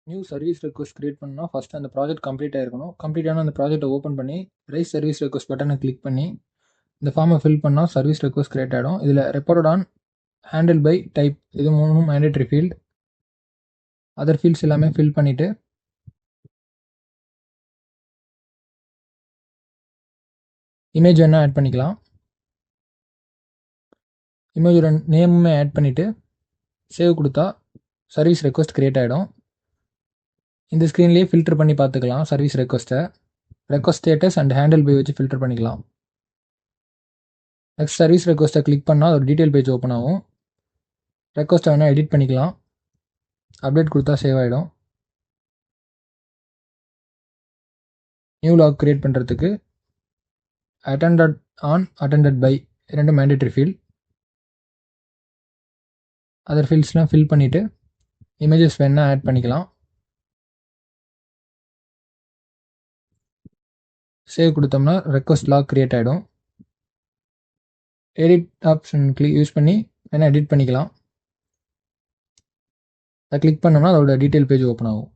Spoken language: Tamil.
நியூ சர்வீஸ் ரெக்வஸ்ட் கிரியேட் பண்ணால் ஃபஸ்ட்டு அந்த ப்ராஜெக்ட் கம்ப்ளீட் ஆகிருக்கணும். கம்ப்ளீட் ஆனால் அந்த ப்ராஜெக்ட்டை ஓப்பன் பண்ணி ரைஸ் சர்வீஸ் ரெக்வஸ்ட் பட்டனை கிளிக் பண்ணி இந்த ஃபார்மை ஃபில் பண்ணால் சர்வீஸ் ரெக்வஸ்ட் கிரியேட் ஆகிடும். இதில் recorded on handle by type இது மூணும் மேண்டேட்ரி ஃபீல்டு. அதர் ஃபீல்ட்ஸ் எல்லாமே ஃபில் பண்ணிவிட்டு இமேஜ் வேணால் ஆட் பண்ணிக்கலாம். இமேஜோட நேமுமே ஆட் பண்ணிவிட்டு சேவ் கொடுத்தா சர்வீஸ் ரெக்வஸ்ட் கிரியேட் ஆகிடும். இந்த ஸ்க்ரீன்லேயே ஃபில்டர் பண்ணி பார்த்துக்கலாம் சர்வீஸ் ரெக்வஸ்ட்டை. Request status and handle by வச்சு ஃபில்டர் பண்ணிக்கலாம். நெக்ஸ்ட் சர்வீஸ் ரெக்வஸ்ட்டை கிளிக் பண்ணால் ஒரு டீட்டெயில் பேஜ் ஓப்பன் ஆகும். ரெக்வஸ்ட்டை வேணால் எடிட் பண்ணிக்கலாம். அப்டேட் கொடுத்தா சேவ் ஆகிடும். நியூ லாக் கிரியேட் பண்ணுறதுக்கு அட்டெண்டட் ஆன் அட்டெண்டட் பை ரெண்டு மேண்டேட்ரி ஃபீல்ட். அதர் ஃபீல்ட்ஸ்லாம் ஃபில் பண்ணிவிட்டு இமேஜஸ் வேணால் ஆட் பண்ணிக்கலாம். சேவ் கொடுத்தோம்னா ரெக்வஸ்ட் லாக் கிரியேட் ஆகிடும். எடிட் ஆப்ஷன் யூஸ் பண்ணி வேணால் எடிட் பண்ணிக்கலாம். அதை கிளிக் பண்ணோம்னா அதோட டீட்டெயில் பேஜ் ஓப்பன் ஆகும்.